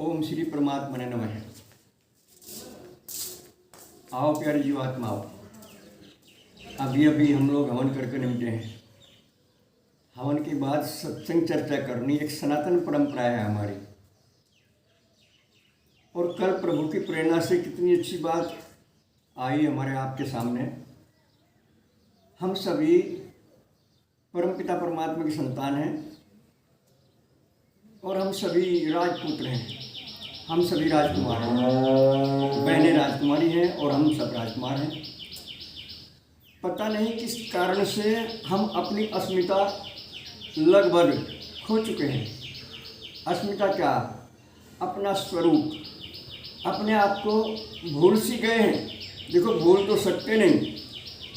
ओम श्री परमात्मा ने नमः। आओ प्यारी जीवात्माओं, अभी अभी हम लोग हवन करके निपटे हैं। हवन के बाद सत्संग चर्चा करनी एक सनातन परंपरा है हमारी। और कल प्रभु की प्रेरणा से कितनी अच्छी बात आई हमारे आपके सामने। हम सभी परमपिता परमात्मा की संतान हैं और हम सभी राजपुत्र हैं। हम सभी राजकुमार हैं, बहनें राजकुमारी हैं और हम सब राजकुमार हैं। पता नहीं किस कारण से हम अपनी अस्मिता लगभग खो चुके हैं। अस्मिता क्या? अपना स्वरूप, अपने आप को भूल सी गए हैं। देखो, भूल तो सकते नहीं,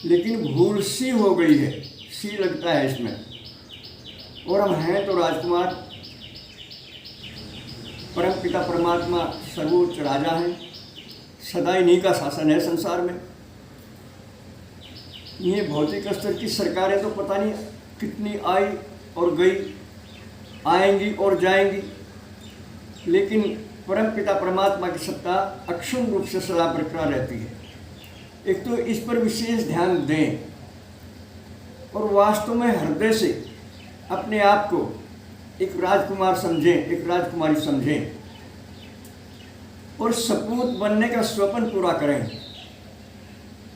लेकिन भूल सी हो गई है, सी लगता है इसमें। और हम हैं तो राजकुमार, परम पिता परमात्मा सर्वोच्च राजा हैं, सदा इन्हीं का शासन है संसार में। ये भौतिक स्तर की सरकारें तो पता नहीं कितनी आई और गई, आएंगी और जाएंगी, लेकिन परम पिता परमात्मा की सत्ता अक्षुण रूप से सदा बरकरार रहती है। एक तो इस पर विशेष ध्यान दें और वास्तव में हृदय से अपने आप को एक राजकुमार समझें, एक राजकुमारी समझें और सपूत बनने का स्वप्न पूरा करें।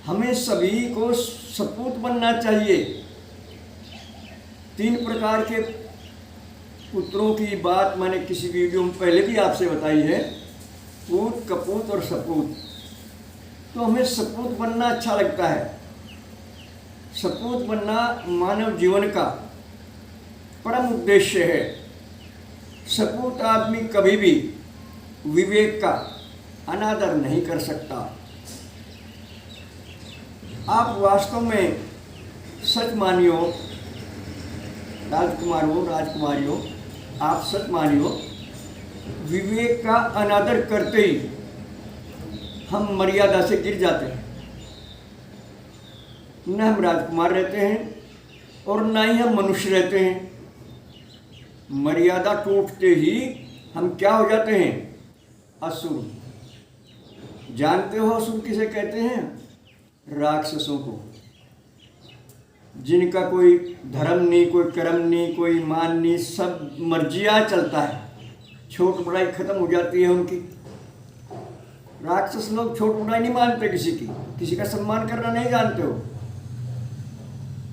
हमें सभी को सपूत बनना चाहिए। 3 प्रकार के पुत्रों की बात मैंने किसी वीडियो में पहले भी आपसे बताई है, पूत, कपूत और सपूत। तो हमें सपूत बनना अच्छा लगता है। सपूत बनना मानव जीवन का परम उद्देश्य है। सपूत आदमी कभी भी विवेक का अनादर नहीं कर सकता। आप वास्तव में सच मानियो, राजकुमारों राजकुमारियों, आप सच मानियो, विवेक का अनादर करते ही हम मर्यादा से गिर जाते हैं। न हम राजकुमार रहते हैं और न ही हम मनुष्य रहते हैं। मर्यादा टूटते ही हम क्या हो जाते हैं? असुर। जानते हो असुर किसे कहते हैं? राक्षसों को, जिनका कोई धर्म नहीं, कोई कर्म नहीं, कोई मान नहीं, सब मर्जिया चलता है। छोट बड़ाई खत्म हो जाती है उनकी। राक्षस लोग छोट बड़ाई नहीं मानते, किसी का सम्मान करना नहीं जानते हो।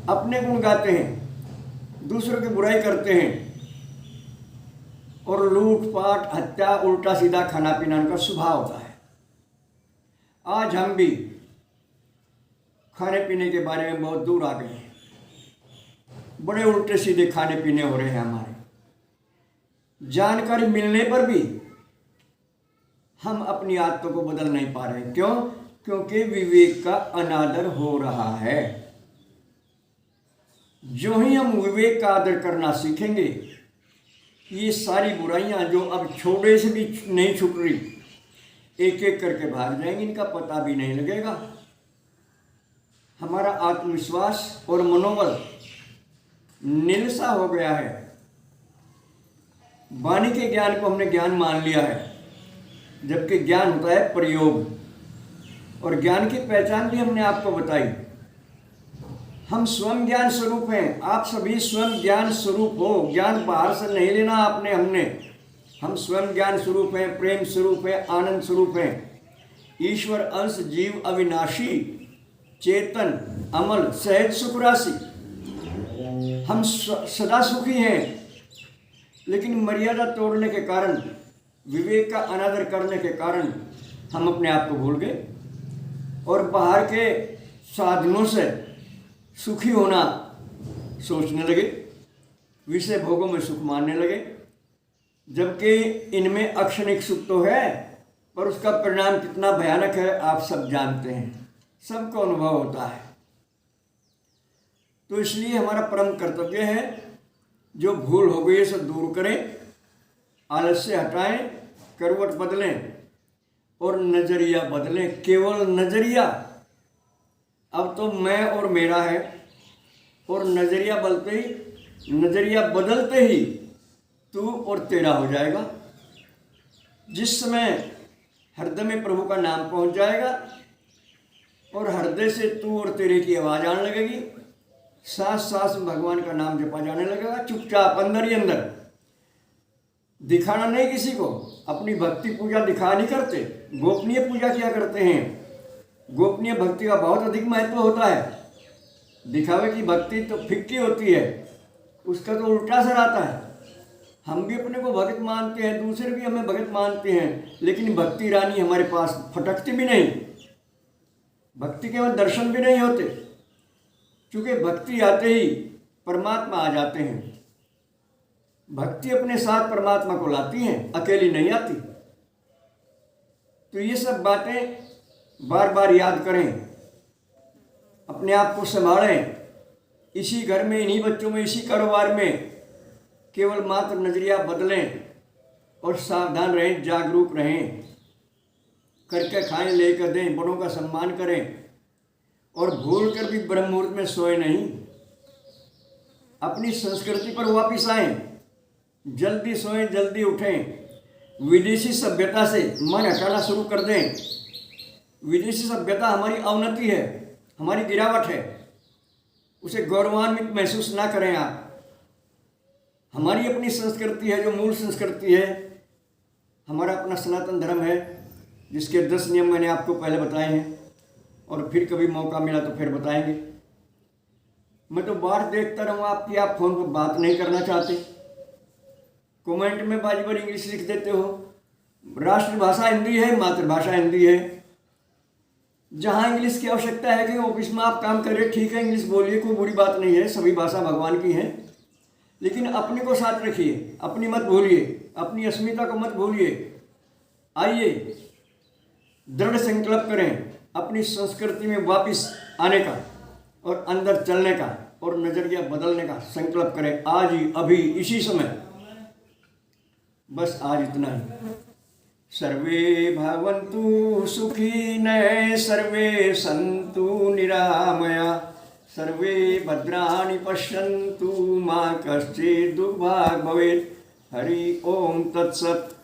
अपने गुण गाते हैं, दूसरों की बुराई करते हैं और लूटपाट, हत्या, उल्टा सीधा खाना पीना उनका स्वभाव होता है। आज हम भी खाने पीने के बारे में बहुत दूर आ गए हैं। बड़े उल्टे सीधे खाने पीने हो रहे हैं हमारे। जानकारी मिलने पर भी हम अपनी आदतों को बदल नहीं पा रहे। क्यों? क्योंकि विवेक का अनादर हो रहा है। जो ही हम विवेक का आदर करना सीखेंगे, ये सारी बुराइयां जो अब छोटे से भी नहीं छूट रही, एक एक करके भाग जाएंगी, इनका पता भी नहीं लगेगा। हमारा आत्मविश्वास और मनोबल नीलसा हो गया है। वाणी के ज्ञान को हमने ज्ञान मान लिया है, जबकि ज्ञान होता है प्रयोग। और ज्ञान की पहचान भी हमने आपको बताई। हम स्वयं ज्ञान स्वरूप हैं। आप सभी स्वयं ज्ञान स्वरूप हो। ज्ञान बाहर से नहीं लेना आपने, हमने। हम स्वयं ज्ञान स्वरूप हैं, प्रेम स्वरूप हैं, आनंद स्वरूप हैं। ईश्वर अंश, जीव अविनाशी, चेतन, अमल, सहज सुख राशि। हम सदा सुखी हैं, लेकिन मर्यादा तोड़ने के कारण, विवेक का अनादर करने के कारण हम अपने आप को भूल गए और बाहर के साधनों से सुखी होना सोचने लगे, विषय भोगों में सुख मानने लगे, जबकि इनमें अक्षणिक सुख तो है, पर उसका परिणाम कितना भयानक है आप सब जानते हैं, सबको अनुभव होता है। तो इसलिए हमारा परम कर्तव्य है, जो भूल हो गई है उसे दूर करें, आलस्य हटाएं, करवट बदलें और नजरिया बदलें। केवल नजरिया। अब तो मैं और मेरा है, और नजरिया बदलते ही तू और तेरा हो जाएगा। जिस समय हृदय में प्रभु का नाम पहुंच जाएगा और हृदय से तू और तेरे की आवाज़ आने लगेगी, सांस सांस में भगवान का नाम जपा जाने लगेगा, चुपचाप अंदर ही अंदर, दिखाना नहीं किसी को। अपनी भक्ति पूजा दिखा नहीं करते, गोपनीय पूजा किया करते हैं। गोपनीय भक्ति का बहुत अधिक महत्व होता है। दिखावे की भक्ति तो फिक्की होती है, उसका तो उल्टा असर आता है। हम भी अपने को भगत मानते हैं, दूसरे भी हमें भगत मानते हैं, लेकिन भक्ति रानी हमारे पास फटकती भी नहीं, भक्ति के बाद दर्शन भी नहीं होते, क्योंकि भक्ति आते ही परमात्मा आ जाते हैं। भक्ति अपने साथ परमात्मा को लाती हैं, अकेली नहीं आती। तो ये सब बातें बार बार याद करें, अपने आप को संभालें। इसी घर में, इन्हीं बच्चों में, इसी कारोबार में केवल मात्र नजरिया बदलें और सावधान रहें, जागरूक रहें। करके खाएं, लेकर दें, बड़ों का सम्मान करें और भूल कर भी ब्रह्म मुहूर्त में सोए नहीं। अपनी संस्कृति पर वापिस आएं, जल्दी सोएं, जल्दी उठें। विदेशी सभ्यता से मन हटाना शुरू कर दें। विदेशी सभ्यता हमारी अवनति है, हमारी गिरावट है, उसे गौरवान्वित महसूस ना करें आप। हमारी अपनी संस्कृति है, जो मूल संस्कृति है, हमारा अपना सनातन धर्म है, जिसके 10 नियम मैंने आपको पहले बताए हैं और फिर कभी मौका मिला तो फिर बताएंगे। मैं तो बार देखता रहूँ आपकी, आप फोन पर बात नहीं करना चाहते, कमेंट में बाजी बार इंग्लिश लिख देते हो। राष्ट्रभाषा हिंदी है, मातृभाषा हिंदी है। जहाँ इंग्लिश की आवश्यकता है कि ऑफिस में आप काम करें, ठीक है, इंग्लिश बोलिए, कोई बुरी बात नहीं है, सभी भाषा भगवान की है, लेकिन अपने को साथ रखिए, अपनी मत भूलिए, अपनी अस्मिता को मत भूलिए। आइए दृढ़ संकल्प करें अपनी संस्कृति में वापस आने का और अंदर चलने का और नजरिया बदलने का संकल्प करें, आज ही, अभी, इसी समय। बस आज इतना ही। सर्वे भवन्तु सुखिनः, सर्वे सन्तु निरामया, सर्वे भद्राणि पश्यन्तु, मा कश्चित् दुर्भाग् भवेत्। हरि ओम तत्सत्।